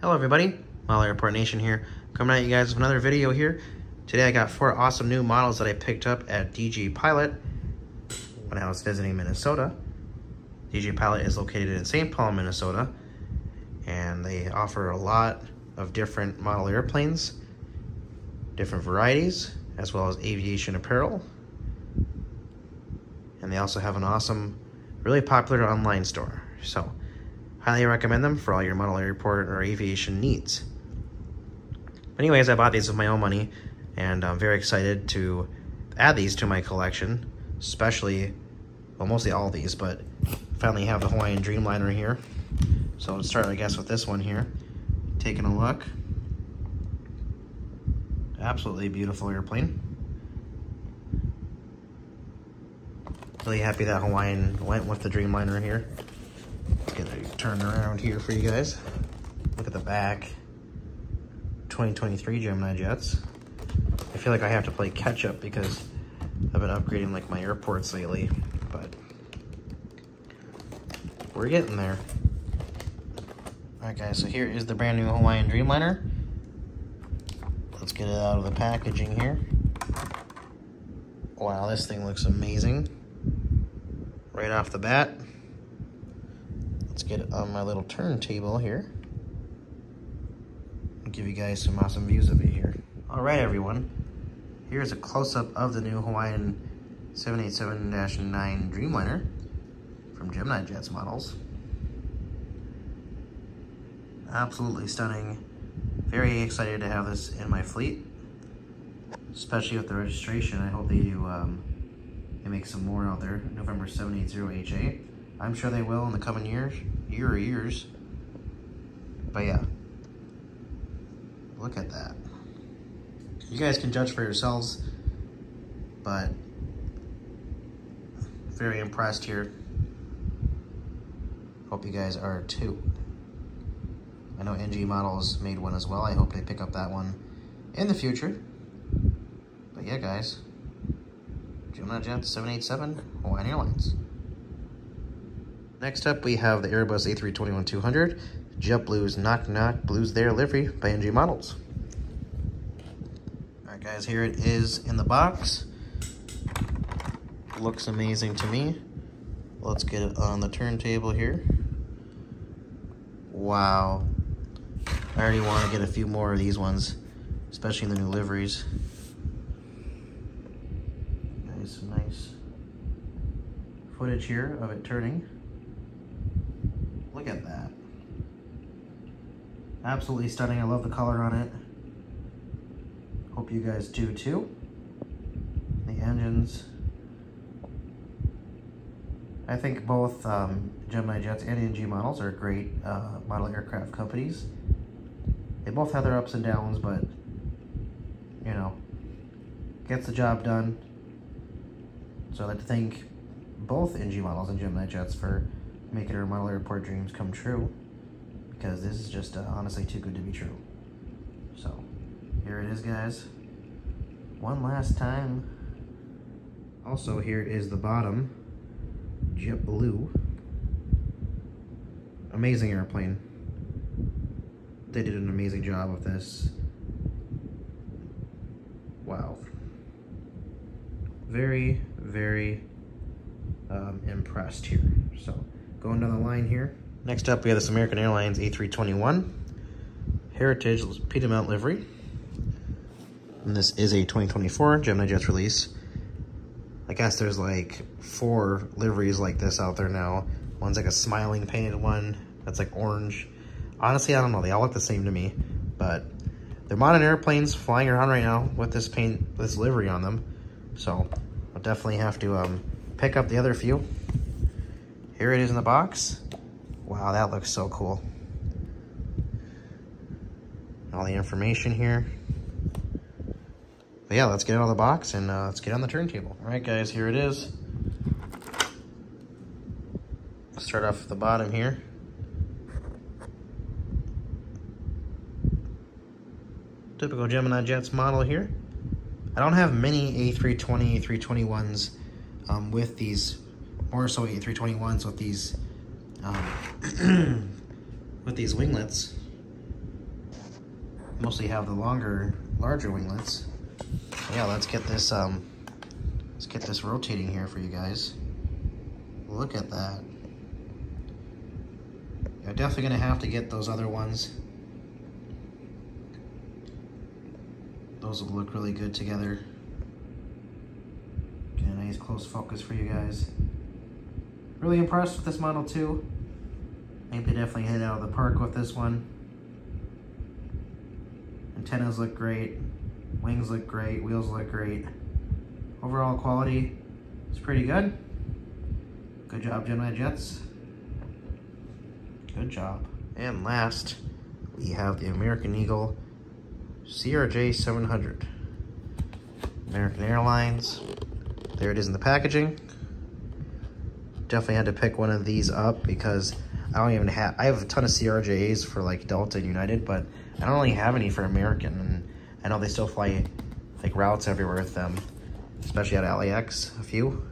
Hello everybody, Model Airport Nation here, coming at you guys with another video here. Today I got 4 awesome new models that I picked up at DG Pilot when I was visiting Minnesota. DG Pilot is located in St. Paul, Minnesota, and they offer a lot of different model airplanes, different varieties, as well as aviation apparel. And they also have an awesome, really popular online store. So highly recommend them for all your model airport or aviation needs. But anyways, I bought these with my own money, and I'm very excited to add these to my collection, especially, well, mostly all these, but finally have the Hawaiian Dreamliner here. So let's start, I guess, with this one here. Taking a look. Absolutely beautiful airplane. Really happy that Hawaiian went with the Dreamliner here. Let's get it turned around here for you guys. Look at the back. 2023 Gemini jets. I feel like I have to play catch up because I've been upgrading like my airports lately, but we're getting there. Alright guys, so here is the brand new Hawaiian Dreamliner. Let's get it out of the packaging here. Wow, this thing looks amazing. Right off the bat. Let's get it on my little turntable here. I'll give you guys some awesome views of it here. Alright everyone, here's a close-up of the new Hawaiian 787-9 Dreamliner from Gemini Jets models. Absolutely stunning. Very excited to have this in my fleet, especially with the registration. I hope they do they make some more out there. November 780HA. I'm sure they will in the coming years. But yeah, look at that. You guys can judge for yourselves, but very impressed here. Hope you guys are too. I know NG Models made one as well. I hope they pick up that one in the future. But yeah, guys, Gemini Jets 787 Hawaiian Airlines. Next up, we have the Airbus A321-200 JetBlue's Knock Knock Blues There livery by NG Models. Alright guys, here it is in the box. Looks amazing to me. Let's get it on the turntable here. Wow. I already want to get a few more of these ones, especially in the new liveries. Nice, nice footage here of it turning. Look at that. Absolutely stunning. I love the color on it. Hope you guys do too. The engines. I think both Gemini Jets and NG Models are great model aircraft companies. They both have their ups and downs, but, you know, gets the job done. So I'd like to thank both NG Models and Gemini Jets for making our model airport dreams come true, because this is just honestly too good to be true. So here it is, guys, one last time. Also, here is the bottom. JetBlue. Amazing airplane. They did an amazing job with this. Wow. Very, very impressed here. So going down the line here. Next up, we have this American Airlines A321 Heritage Piedmont livery. And this is a 2024 Gemini Jets release. I guess there's like 4 liveries like this out there now. One's like a smiling painted one that's like orange. Honestly, I don't know. They all look the same to me. But they're modern airplanes flying around right now with this paint, this livery on them. So I'll definitely have to pick up the other few. Here it is in the box. Wow, that looks so cool. All the information here. But yeah, let's get it out of the box and let's get on the turntable. All right, guys, here it is. Let's start off at the bottom here. Typical Gemini Jets model here. I don't have many A320, A321s with these, more so A321s with these winglets. mostly have the larger winglets. Yeah, let's get this rotating here for you guys. Look at that. You're definitely gonna have to get those other ones. Those will look really good together. Get a nice close focus for you guys. Really impressed with this model too. I think they definitely hit it out of the park with this one. Antennas look great, wings look great, wheels look great. Overall quality is pretty good. Good job, Gemini Jets. Good job. And last, we have the American Eagle CRJ 700. American Airlines. There it is in the packaging. Definitely had to pick one of these up because I have a ton of CRJs for like Delta and United, but I don't really have any for American. And I know they still fly like routes everywhere with them, especially at LAX, a few,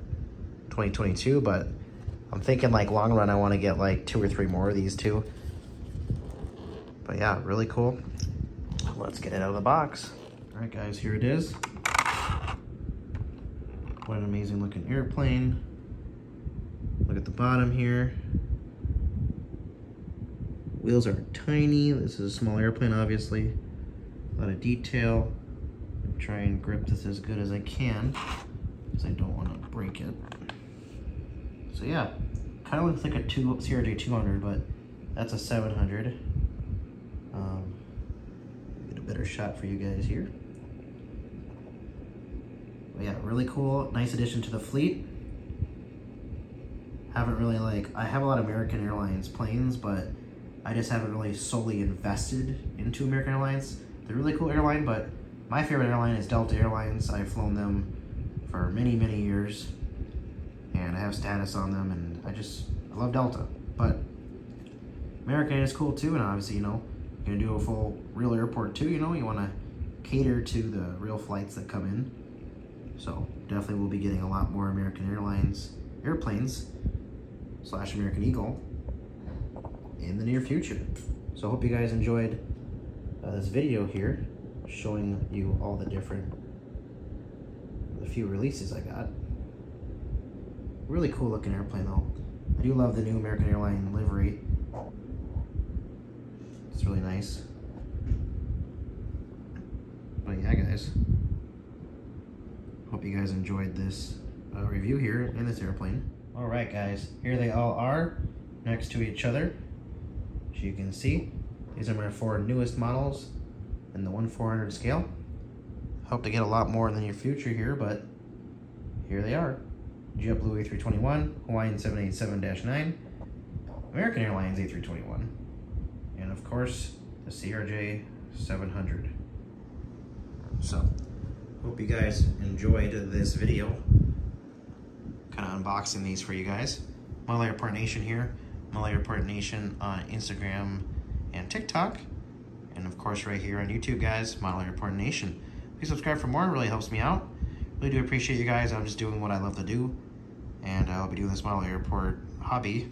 2022, but I'm thinking like long run, I want to get like 2 or 3 more of these too. But yeah, really cool. Let's get it out of the box. All right, guys, here it is. What an amazing looking airplane. Look at the bottom here. Wheels are tiny. This is a small airplane, obviously. A lot of detail. I'll try and grip this as good as I can because I don't want to break it. So yeah, kind of looks like a CRJ 200, but that's a 700. Get a better shot for you guys here. But yeah, really cool, nice addition to the fleet. Haven't really I have a lot of American Airlines planes, but I just haven't really solely invested into American Airlines. They're a really cool airline, but my favorite airline is Delta Airlines. I've flown them for many, many years, and I have status on them, and I love Delta. But American is cool too, and obviously, you know, you're gonna do a full real airport too, you know, you wanna cater to the real flights that come in. So definitely we'll be getting a lot more American Airlines airplanes / American Eagle in the near future. So I hope you guys enjoyed this video here, showing you all the few releases I got. Really cool looking airplane though. I do love the new American Airlines livery. It's really nice. But yeah, guys, hope you guys enjoyed this review here in this airplane. All right, guys, here they all are next to each other. As you can see, these are my 4 newest models in the 1/400 scale. Hope to get a lot more in the near future here, but here they are. JetBlue A321, Hawaiian 787-9, American Airlines A321, and of course, the CRJ 700. So, hope you guys enjoyed this video. Kind of unboxing these for you guys. Model Airport Nation here. Model Airport Nation on Instagram and TikTok. And of course right here on YouTube, guys, Model Airport Nation. Please subscribe for more, it really helps me out. Really do appreciate you guys. I'm just doing what I love to do. And I'll be doing this model airport hobby,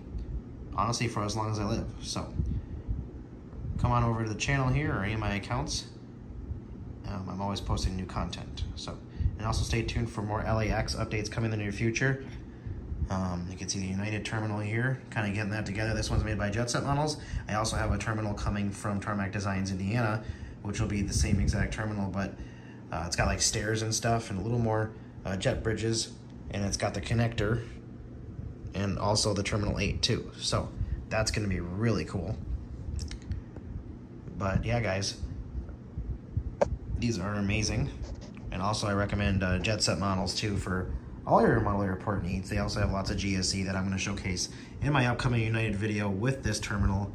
honestly, for as long as I live. So, come on over to the channel here or any of my accounts. I'm always posting new content. So, and also stay tuned for more LAX updates coming in the near future. You can see the United terminal here, kind of getting that together. This one's made by Jet Set Models. I also have a terminal coming from Tarmac Designs, Indiana, which will be the same exact terminal, but it's got like stairs and stuff and a little more jet bridges, and it's got the connector and also the Terminal 8 too. So that's gonna be really cool. But yeah, guys, these are amazing. And also I recommend Jet Set Models too for all your model airport needs. They also have lots of GSE that I'm gonna showcase in my upcoming United video with this terminal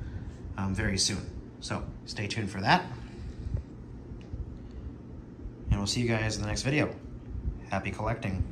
very soon. So stay tuned for that. And we'll see you guys in the next video. Happy collecting.